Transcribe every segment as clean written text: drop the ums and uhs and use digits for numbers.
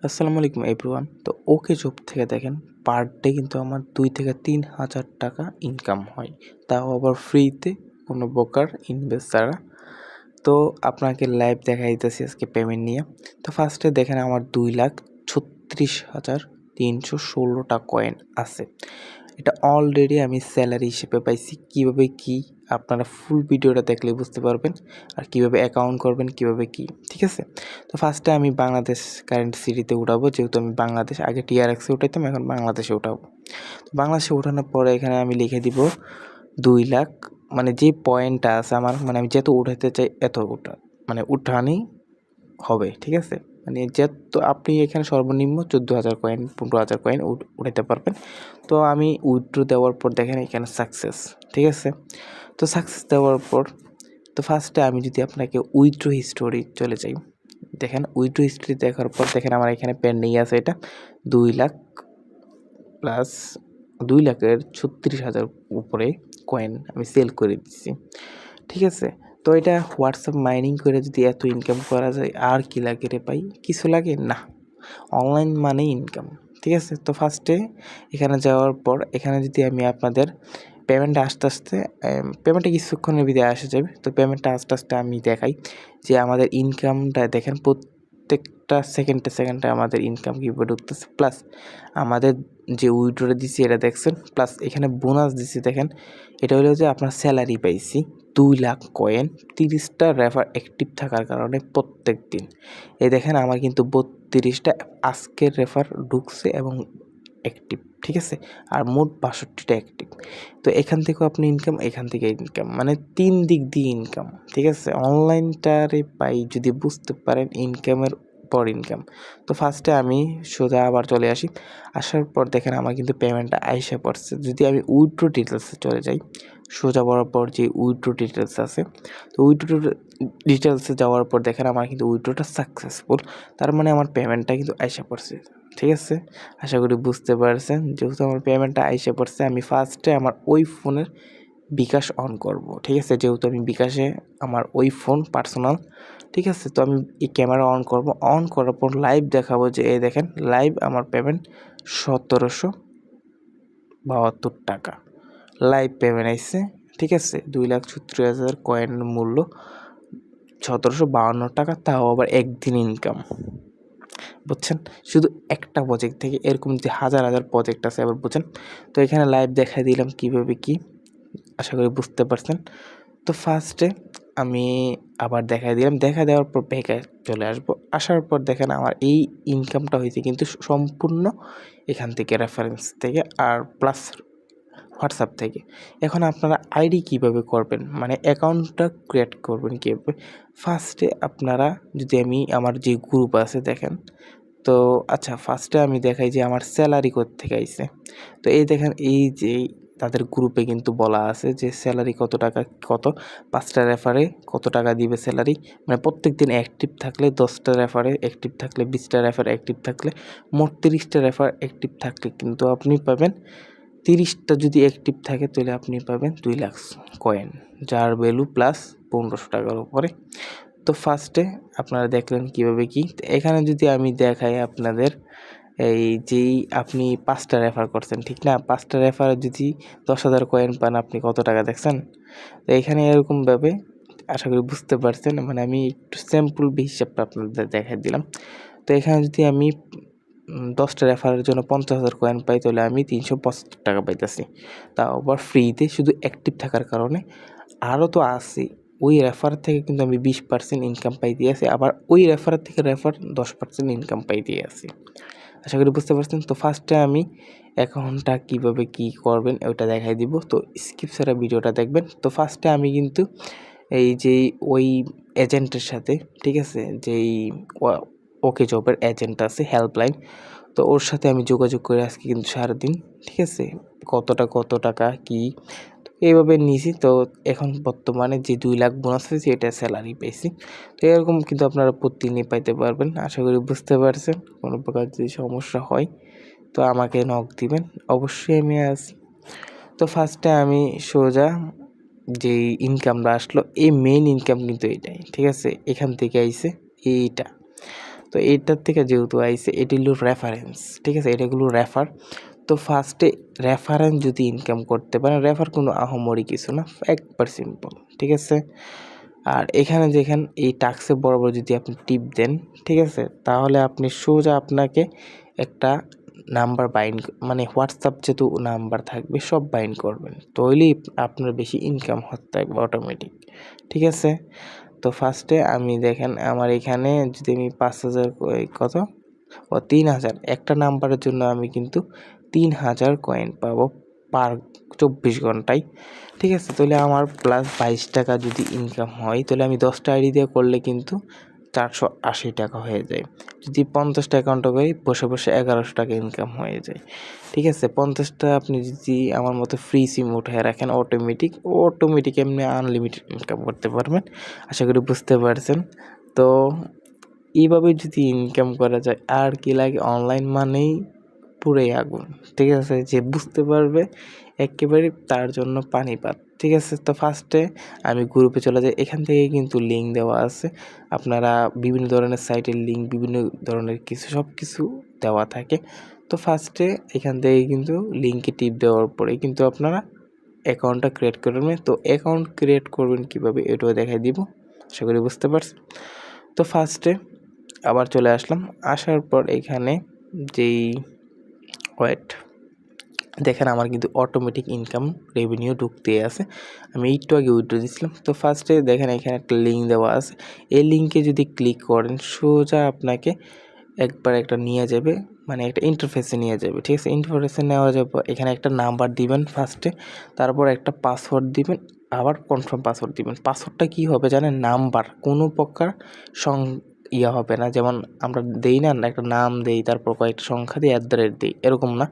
আসসালামু আলাইকুম এভরিওয়ান। তো ওকে জব থেকে দেখেন পার ডে কিন্তু আমার ২ থেকে ৩,০০০ টাকা ইনকাম হয়। তাও আবার ফ্রিতে কোনো প্রকার ইনভেস্ট ছাড়া। তো আপনাকে লাইভ দেখাই দিতেছি আজকে পেমেন্ট নিয়ে। তো ফার্স্টে দেখেন আমার ২,৩৬,৩১৬ টা কয়েন আছে। এটা অলরেডি আমি স্যালারি হিসেবে পাইছি। কীভাবে কী আপনারা ফুল ভিডিওটা দেখলে বুঝতে পারবেন। আর কীভাবে অ্যাকাউন্ট করবেন, কীভাবে কী, ঠিক আছে? তো ফার্স্টে আমি বাংলাদেশ কারেন্ট সিটিতে উঠাবো, যেহেতু আমি বাংলাদেশ আগে টিআরএক্সে উঠাইতাম, এখন বাংলাদেশে উঠাবো। তো বাংলাদেশে উঠানোর পরে এখানে আমি লিখে দিব ২,০০,০০০, মানে যে পয়েন্টটা আছে আমার, মানে আমি যত উঠাইতে চাই এত উঠানি হবে, ঠিক আছে? মানে যত আপনি এখানে সর্বনিম্ন ১৪,০০০ কয়েন, ১৫,০০০ কয়েন উঠাইতে পারবেন। তো আমি উইথড্র দেওয়ার পর দেখেন এখানে সাকসেস, ঠিক আছে? তো সাকসেস দেওয়ার পর তো ফার্স্টে আমি যদি আপনাকে উইথড্র হিস্টোরি চলে যাই, দেখেন উইথড্র হিস্ট্রি দেখার পর দেখেন আমার এখানে পেন্ডিং আছে এটা ২,০০,০০০ প্লাস ২,৩৬,০০০ উপরে কয়েন আমি সেল করে দিচ্ছি, ঠিক আছে? তো এটা হোয়াটসঅ্যাপ মাইনিং করে যদি এত ইনকাম করা যায় আর কি লাগে রে ভাই? কিছু লাগে না। অনলাইন মানেই ইনকাম, ঠিক আছে? তো ফার্স্টে এখানে যাওয়ার পর এখানে যদি আমি আপনাদের পেমেন্টটা আস্তে পেমেন্টটা কিছুক্ষণের ভিতরে আসে যাবে। তো পেমেন্টটা আস্তে আমি দেখাই যে আমাদের ইনকামটা দেখেন প্রত্যেকটা সেকেন্ডে আমাদের ইনকাম কীভাবে ঢুকতেছে। প্লাস আমাদের যে উইথড্রটা দিছি এটা দেখছেন, প্লাস এখানে বোনাস দিছি দেখেন। এটা হলো যে আপনার স্যালারি পাইছি ২,০০,০০০ কয়েন, ৩০টা রেফার অ্যাক্টিভ থাকার কারণে প্রত্যেক দিন। এই দেখেন আমার কিন্তু ৩২টা আজকের রেফার ঢুকছে এবং অ্যাক্টিভ, ঠিক আছে? আর মোট ৬২টা অ্যাক্টিভ। তো এখান থেকেও আপনি ইনকাম, এখান থেকে ইনকাম, মানে ৩ দিক দিয়ে ইনকাম, ঠিক আছে? অনলাইনটারে পাই যদি বুঝতে পারেন ইনকামের পর ইনকাম। তো ফার্স্টে আমি সোজা আবার চলে আসি। আসার পর দেখেন আমার কিন্তু পেমেন্টটা আইসা পড়ছে। যদি আমি উইথড্র ডিটেইলসে চলে যাই, সোজা বরাবর যে উইথড্র ডিটেইলস আছে, তো উইথড্র ডিটেইলসে যাওয়ার পর দেখেন আমার কিন্তু উইথড্রটা সাকসেসফুল। তার মানে আমার পেমেন্টটা কিন্তু আইসা পড়ছে, ঠিক আছে? আশা করি বুঝতে পারছেন। যেহেতু আমার পেমেন্টটা আইসা পড়ছে, আমি ফার্স্টে আমার ওই ফোনের বিকাশ অন করব, ঠিক আছে? যেহেতু আমি বিকাশে আমার ওই ফোন পার্সোনাল, ঠিক আছে? তো আমি এই ক্যামেরা অন করব। অন করার পর লাইভ দেখাবো যে এই দেখেন লাইভ আমার পেমেন্ট ১৭৭২ টাকা লাইভ পেমেন্ট আইছে, ঠিক আছে? ২,৩৬,০০০ কয়েনের মূল্য ১৭৫২ টাকা, তাও আবার একদিন ইনকাম। বুঝছেন? শুধু একটা প্রজেক্ট থেকে এরকম যে হাজার প্রজেক্ট আছে, আবার বুঝেন? তো এখানে লাইভ দেখাই দিলাম কীভাবে কী, আশা করি বুঝতে পারছেন। তো ফার্স্টে আমি আবার দেখাই দিলাম, দেখা দেওয়ার পর ব্যাকে চলে আসবো। আসার পর দেখেন আমার এই ইনকামটা হয়েছে কিন্তু সম্পূর্ণ এখান থেকে রেফারেন্স থেকে আর প্লাস হোয়াটসঅ্যাপ থেকে। এখন আপনারা আইডি কীভাবে করবেন, মানে অ্যাকাউন্টটা ক্রিয়েট করবেন কীভাবে? ফার্স্টে আপনারা যদি আমি আমার যে গ্রুপ আছে দেখেন, তো আচ্ছা ফার্স্টে আমি দেখাই যে আমার স্যালারি কোত্থেকে আইছে। তো এই দেখেন এই যে তাদের গ্রুপে কিন্তু বলা আছে যে স্যালারি কত টাকা, কত ৫টা রেফারে কত টাকা দিবে স্যালারি। মানে প্রত্যেকদিন অ্যাক্টিভ থাকলে ১০টা রেফারে অ্যাক্টিভ থাকলে ২০টা রেফার অ্যাক্টিভ থাকলে মোট ৩০টা রেফার অ্যাক্টিভ থাকলে কিন্তু আপনি পাবেন ৩০টা যদি অ্যাক্টিভ থাকে তাহলে আপনি পাবেন ২,০০,০০০ কয়েন, যার ভ্যালু প্লাস ১৫০০ টাকার উপরে। তো ফার্স্টে আপনারা দেখলেন কীভাবে কী। এখানে যদি আমি দেখাই আপনাদের, এই যেই আপনি ৫টা রেফার করছেন, ঠিক না? ৫টা রেফারে যদি ১০,০০০ কয়েন পান, আপনি কত টাকা দেখছেন? তো এখানে এরকমভাবে আশা করি বুঝতে পারছেন। মানে আমি একটু সিম্পল হিসাবটা আপনাদের দেখাই দিলাম। তো এখানে যদি আমি ১০টা রেফারের জন্য ৫০,০০০ কয়েন পাই, তাহলে আমি ৩৭৫ টাকা পাইতেছি। তাও আবার ফ্রিতে, শুধু অ্যাক্টিভ থাকার কারণে। আরও তো আছে, ওই রেফার থেকে কিন্তু আমি ২০% ইনকাম পাইতে আছি। আবার ওই রেফারের থেকে ১০% ইনকাম পাইতে আছি। আশা করি বুঝতে পারছেন। তো ফার্স্টে আমি অ্যাকাউন্টটা কীভাবে কী করবেন ওইটা দেখাই দিব। তো স্কিপ ছাড়া ভিডিওটা দেখবেন। তো ফার্স্টে আমি কিন্তু এই যেই ওই এজেন্টের সাথে, ঠিক আছে? যেই ওকে জবের এজেন্ট আছে হেল্পলাইন, তো ওর সাথে আমি যোগাযোগ করে আজকে কিন্তু সারাদিন, ঠিক আছে? কত টাকা কী এইভাবে নিয়েছি। তো এখন বর্তমানে যে ২,০০,০০০ বোনাস পেয়েছি এটা স্যালারি পেয়েছি। তো এরকম কিন্তু আপনারা প্রতিদিনই পাইতে পারবেন। আশা করি বুঝতে পারছেন। কোনো প্রকার যদি সমস্যা হয় তো আমাকে নক দিবেন, অবশ্যই আমি আছি। তো ফার্স্টে আমি সোজা যেই ইনকামটা আসলো, এই মেইন ইনকাম কিন্তু এইটাই, ঠিক আছে? এখান থেকে আইছে এইটা। তো এইটার থেকে যেহেতু আইছে এটি হলো রেফারেন্স, ঠিক আছে, এটাগুলো রেফার। তো ফার্স্টে রেফারেন্স যদি ইনকাম করতে পারেন, রেফার কোনো আহামরি কিছু না, একবার সিম্পল, ঠিক আছে। আর এখানে যেখানে এই টাস্কে বরাবর যদি আপনি টিপ দেন, ঠিক আছে, তাহলে আপনি সোজা আপনাকে একটা নাম্বার বাইন্ড, মানে হোয়াটসঅ্যাপ যেহেতু নাম্বার থাকবে সব বাইন্ড করবেন, তাহলেই আপনার বেশি ইনকাম হতে থাকবে অটোমেটিক, ঠিক আছে। তো ফার্স্টে আমি দেখেন আমার এখানে যদি আমি 5,000 কত 3,000 একটা নাম্বারের জন্য আমি কিন্তু 3,000 কয়েন পাবো পার 24 ঘন্টায়, ঠিক আছে। তাহলে আমার প্লাস 22 টাকা যদি ইনকাম হয়, তাহলে আমি 10টা আইডি দিয়ে করলে কিন্তু 480 টাকা হয়ে যায়। যদি 50টা অ্যাকাউন্টে করি বসে বসে 1100 টাকা ইনকাম হয়ে যায়, ঠিক আছে। 50টা আপনি যদি আমার মতো ফ্রি সিম উঠায় রাখেন অটোমেটিক এমনি আনলিমিটেড ইনকাম করতে পারবেন। আশা করি বুঝতে পারছেন। তো এইভাবে যদি ইনকাম করা যায় আর কি লাগে, অনলাইন মানেই পুরোই আগুন, ঠিক আছে। যে বুঝতে পারবে একেবারে তার জন্য পানিপাত, ঠিক আছে। তো ফার্স্টে আমি গ্রুপে চলে যাই, এখান থেকে কিন্তু লিঙ্ক দেওয়া আছে, আপনারা বিভিন্ন ধরনের সাইটের লিঙ্ক, বিভিন্ন ধরনের কিছু সব কিছু দেওয়া থাকে। তো ফার্স্টে এখান থেকে কিন্তু লিঙ্কে টিপ দেওয়ার পরে কিন্তু আপনারা অ্যাকাউন্টটা ক্রিয়েট করবেন। তো অ্যাকাউন্ট ক্রিয়েট করবেন কীভাবে এটাও দেখাই দিব, আশা করি বুঝতে পারছেন। তো ফার্স্টে আবার চলে আসলাম, আসার পর এখানে যেই ওয়েট দেখেন আমার কিন্তু অটোমেটিক ইনকাম রেভিনিউ ঢুকতে আছে, আমি একটু আগে উইথড্র দিয়েছিলাম। তো ফার্স্টে দেখেন এখানে একটা লিঙ্ক দেওয়া আছে, এই লিঙ্কে যদি ক্লিক করেন সোজা আপনাকে একবার একটা নিয়ে যাবে, মানে একটা ইন্টারফেসে নিয়ে যাবে, ঠিক আছে। ইন্টারফেসে নেওয়া যাবে, এখানে একটা নাম্বার দিবেন ফার্স্টে, তারপর একটা পাসওয়ার্ড দিবেন, আবার কনফার্ম পাসওয়ার্ড দিবেন। পাসওয়ার্ডটা কী হবে জানেন, নাম্বার, কোনো প্রকার হবে না, যেমন আমরা দেই না একটা নাম দেই তারপর কয়েকটা সংখ্যা দিই @ দিই, এরকম না।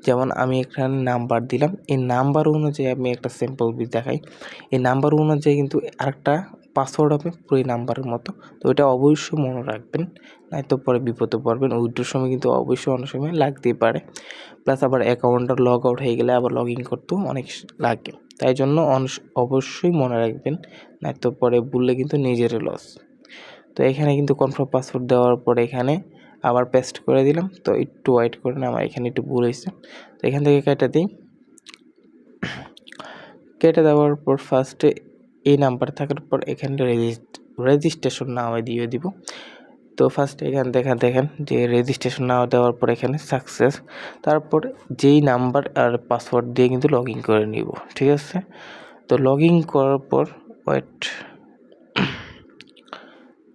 যেমন আমি এখানে নাম্বার দিলাম, এই নাম্বার অনুযায়ী আমি একটা স্যাম্পল দেখাই, এই নাম্বার অনুযায়ী কিন্তু আরেকটা পাসওয়ার্ড হবে পুরো এই নাম্বারের মতো। তো এটা অবশ্যই মনে রাখবেন, নয়তো পরে বিপদে পড়বেন, উইথড্রোর সময় কিন্তু অবশ্যই অনেক সময় লাগতেই পারে। প্লাস আবার অ্যাকাউন্টটা লগ আউট হয়ে গেলে আবার লগ ইন করতেও অনেক লাগে, তাই জন্য অবশ্যই মনে রাখবেন, নয়তো পরে ভুললে কিন্তু নিজেরই লস। তো এখানে কিন্তু কনফার্ম পাসওয়ার্ড দেওয়ার পরে এখানে আবার পেস্ট করে দিলাম। তো একটু ওয়েট করেন, আমার এখানে একটু ভুল হয়েছে, তো এখান থেকে কেটে দিই। কেটে দেওয়ার পর ফার্স্টে এই নাম্বার থাকার পর এখানে রেজিস্ট্রেশন নাও দিয়ে দিব। তো ফার্স্টে এখানে দেখেন যে রেজিস্ট্রেশন নাও দেওয়ার পর এখানে সাকসেস, তারপর যেই নাম্বার আর পাসওয়ার্ড দিয়ে কিন্তু লগ ইন করে নিব, ঠিক আছে। তো লগ ইন করার পর ওয়েট,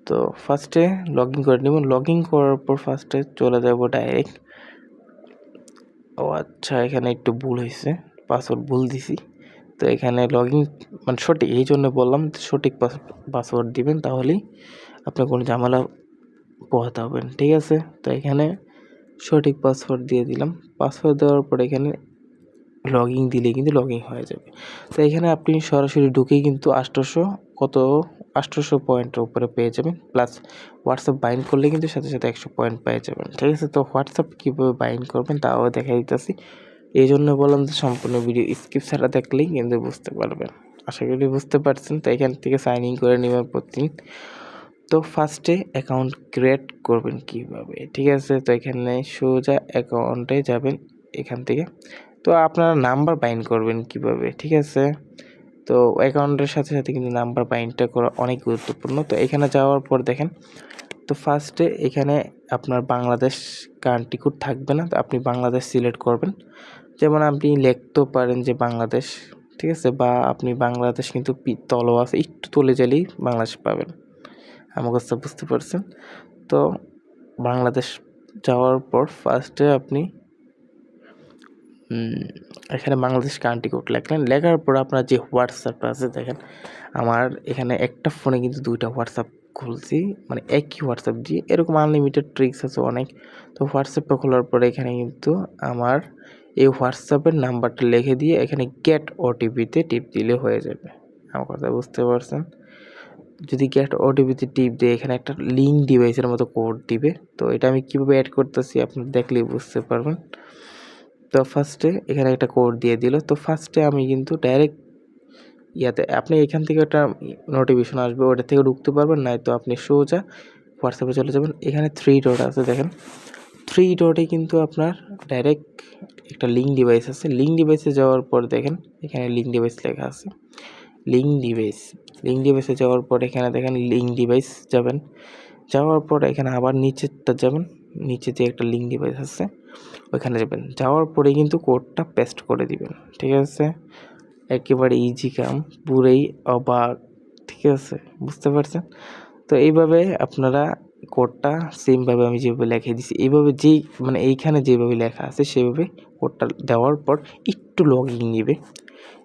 তো ফার্স্টে লগ ইন করে নেব, লগ ইন করার পর ফার্স্টে চলে যাব ডাইরেক্ট। ও আচ্ছা, এখানে একটু ভুল হয়েছে, পাসওয়ার্ড ভুল দিছি। তো এখানে লগ ইন মানে সঠিক, এই জন্য বললাম সঠিক পাসওয়ার্ড দিবেন, তাহলেই আপনার কোনো ঝামেলা পোহাতে হবেন, ঠিক আছে। তো এখানে সঠিক পাসওয়ার্ড দিয়ে দিলাম, পাসওয়ার্ড দেওয়ার পর এখানে লগ ইন দিলে কিন্তু লগ ইন হয়ে যাবে। তো এখানে আপনি সরাসরি ঢুকেই কিন্তু 800 পয়েন্টের উপরে পেয়ে যাবেন, প্লাস হোয়াটসঅ্যাপ বাইন্ড করলে কিন্তু সাথে সাথে 100 পয়েন্ট পেয়ে যাবেন, ঠিক আছে। তো হোয়াটসঅ্যাপ কীভাবে বাইন্ড করবেন তাও দেখা দিতেছি, এই জন্য বললাম যে সম্পূর্ণ ভিডিও স্কিপ ছাড়া দেখলেই কিন্তু বুঝতে পারবেন, আশা করি বুঝতে পারছেন। তো এখান থেকে সাইন ইন করে নেবেন প্রতিদিন। তো ফার্স্টে অ্যাকাউন্ট ক্রিয়েট করবেন কীভাবে, ঠিক আছে। তো এখানে সোজা অ্যাকাউন্টে যাবেন এখান থেকে। তো আপনারা নাম্বার বাইন্ড করবেন কীভাবে, ঠিক আছে। তো অ্যাকাউন্টের সাথে সাথে কিন্তু নাম্বার বাইন্ডটা করা অনেক গুরুত্বপূর্ণ। তো এখানে যাওয়ার পর দেখেন, তো ফার্স্টে এখানে আপনার বাংলাদেশ কান্ট্রি কোড থাকবে না, তো আপনি বাংলাদেশ সিলেক্ট করবেন। যেমন আপনি লিখতেও পারেন যে বাংলাদেশ, ঠিক আছে, বা আপনি বাংলাদেশ কিন্তু তলও আছে, একটু তুলে গেলেই বাংলাদেশ পাবেন, আমার কাছে বুঝতে পারছেন। তো বাংলাদেশ যাওয়ার পর ফার্স্টে আপনি এখানে বাংলাদেশ কান্ট্রি কোড লিখলেন, লেখার পর আপনার যে হোয়াটসঅ্যাপটা আছে দেখেন, আমার এখানে একটা ফোনে কিন্তু 2টা হোয়াটসঅ্যাপ খুলছি, মানে একই হোয়াটসঅ্যাপ দিয়ে, এরকম আনলিমিটেড ট্রিক্স আছে অনেক। তো হোয়াটসঅ্যাপটা খোলার পরে এখানে কিন্তু আমার এই হোয়াটসঅ্যাপের নাম্বারটা লিখে দিয়ে এখানে গেট ওটিপিতে টিপ দিলে হয়ে যাবে, আমার কথা বুঝতে পারছেন। যদি গেট ওটিপিতে টিপ দিয়ে এখানে একটা লিঙ্ক ডিভাইসের মতো কোড দিবে, তো এটা আমি কীভাবে অ্যাড করতেছি আপনি দেখলেই বুঝতে পারবেন। তো ফার্স্টে এখানে একটা কোড দিয়ে দিল। তো ফার্স্টে আমি কিন্তু ডাইরেক্ট আপনি এখান থেকে একটা নোটিফিকেশন আসবে, ওটা থেকে ঢুকতে পারবেন, নয়তো আপনি সোজা হোয়াটসঅ্যাপে চলে যাবেন। এখানে 3 ডট আছে দেখেন, 3 ডটে কিন্তু আপনার ডাইরেক্ট একটা লিঙ্ক ডিভাইস আছে। লিঙ্ক ডিভাইসে যাওয়ার পর দেখেন এখানে লিঙ্ক ডিভাইস লেখা আছে। লিঙ্ক ডিভাইসে যাওয়ার পর এখানে দেখেন লিঙ্ক ডিভাইস যাবেন। যাওয়ার পর এখানে আবার নিচেরটা যাবেন, নিচে যে একটা লিঙ্ক ডিভাইস আছে ওইখানে যাবেন। যাওয়ার পরে কিন্তু কোডটা পেস্ট করে দিবেন, ঠিক আছে? একেবারে ইজি কাম, পুরোই অবাক, ঠিক আছে? বুঝতে পারছেন? তো এইভাবে আপনারা কোডটা সেমভাবে আমি যেভাবে লিখে দিছি এইভাবে যেই মানে এইখানে যেভাবে লেখা আছে সেভাবে কোডটা দেওয়ার পর একটু লগইন নেবে,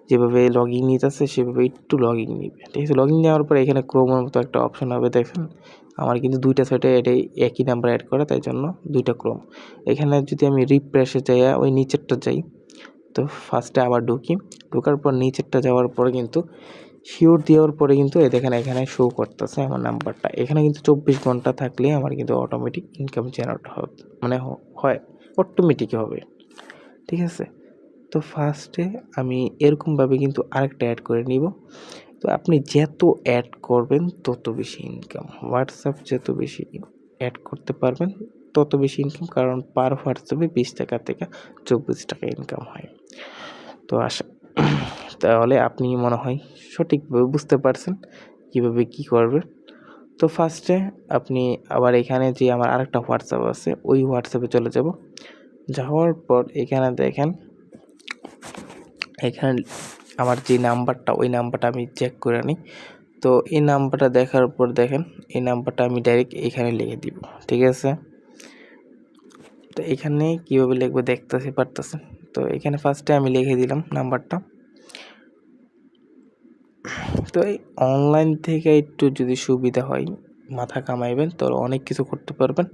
যেভাবে লগইন নিতেছে সেভাবে একটু লগইন নেবে, ঠিক আছে? লগইন নেওয়ার পর এখানে ক্রোমের মতো একটা অপশন হবে দেখেন। আমার কিন্তু 2টা সাইটে এটাই একই নাম্বার অ্যাড করা, তাই জন্য 2টা ক্রোম। এখানে যদি আমি রিফ্রেশে যাই ওই নিচেরটা যাই, তো ফার্স্টে আবার ঢোকার পর নিচেরটা যাওয়ার পরে কিন্তু শিওর দেওয়ার পরে কিন্তু দেখেন এখানে শো করতেছে আমার নাম্বারটা। এখানে কিন্তু 24 ঘন্টা থাকলে আমার কিন্তু অটোমেটিক ইনকাম জেনারেট মানে হয়, অটোমেটিকই হবে, ঠিক আছে? তো ফার্স্টে আমি এরকমভাবে কিন্তু আরেকটা অ্যাড করে নিব। তো আপনি যত অ্যাড করবেন তত বেশি ইনকাম। হোয়াটসঅ্যাপ যত বেশি অ্যাড করতে পারবেন তত বেশি ইনকাম, কারণ পার হোয়াটসঅ্যাপে 20 টাকা থেকে 24 টাকা ইনকাম হয়। তো তাহলে আপনি মনে হয় সঠিকভাবে বুঝতে পারছেন কীভাবে কী করবেন। তো ফার্স্টে আপনি আবার এখানে যে আমার আরেকটা হোয়াটসঅ্যাপ আছে ওই হোয়াটসঅ্যাপে চলে যাব। যাওয়ার পর এখানে দেখেন এখানে আমার যে নাম্বারটা ওই নাম্বারটা আমি চেক করে নিই। তো এই নাম্বারটা দেখার পর দেখেন এই নাম্বারটা আমি ডাইরেক্ট এখানে লিখে দিব, ঠিক আছে? তো এখানে কীভাবে লিখবো দেখতেছি পারতেছেন। তো এখানে ফার্স্টে আমি লিখে দিলাম নাম্বারটা। তো এই অনলাইন থেকে একটু যদি সুবিধা হয় মাথা কামাইবেন তো অনেক কিছু করতে পারবেন।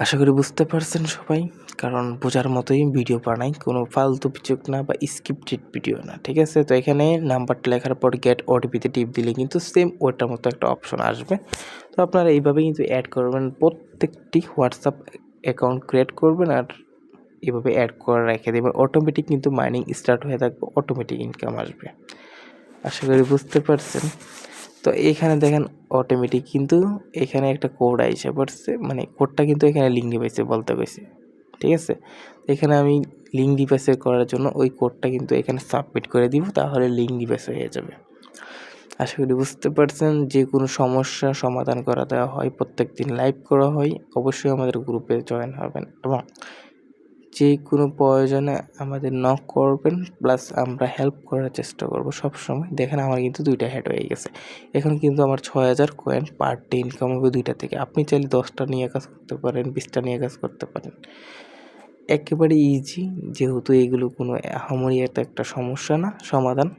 আশা করি বুঝতে পারছেন সবাই, কারণ বোঝার মতোই ভিডিও বানাই, কোনো ফালতু পিচুক না বা স্ক্রিপ্টেড ভিডিও না, ঠিক আছে? তো এখানে নাম্বারটা লেখার পর গেট ওটিপিতে টিপ দিলে কিন্তু সেম ওটার মতো একটা অপশন আসবে। তো আপনারা এইভাবে কিন্তু অ্যাড করবেন, প্রত্যেকটি হোয়াটসঅ্যাপ অ্যাকাউন্ট ক্রিয়েট করবেন আর এভাবে অ্যাড করে রেখে দেবেন, অটোমেটিক কিন্তু মাইনিং স্টার্ট হয়ে থাকবে, অটোমেটিক ইনকাম আসবে। আশা করি বুঝতে পারছেন। তো এখানে দেখেন অটোমেটিক কিন্তু এখানে একটা কোড আইসা পড়ছে, মানে কোডটা কিন্তু এখানে লিঙ্ক ডিভাইসে বলতে গেছে, ঠিক আছে? এখানে আমি লিঙ্ক ডিভাইসে করার জন্য ওই কোডটা কিন্তু এখানে সাবমিট করে দিব, তাহলে লিঙ্ক ডিভাইস হয়ে যাবে। আশা করি বুঝতে পারছেন। যে কোনো সমস্যা সমাধান করা দেওয়া হয়, প্রত্যেকদিন লাইভ করা হয়। অবশ্যই আমাদের গ্রুপে জয়েন হবেন এবং যে কোনো প্রয়োজনে আমাদের নক করবেন, প্লাস আমরা হেল্প করার চেষ্টা করব সবসময়। দেখেন আমার কিন্তু 2টা হেড হয়ে গেছে। এখন কিন্তু আমার 6000 কয়েন পার ডে ইনকাম হবে 2টা থেকে। আপনি চাইলে 10টা নিয়ে কাজ করতে পারেন, 20টা নিয়ে কাজ করতে পারেন। একেবারে ইজি, যেহেতু এগুলো কোনো আহামরি একটা সমস্যা না, সমাধান।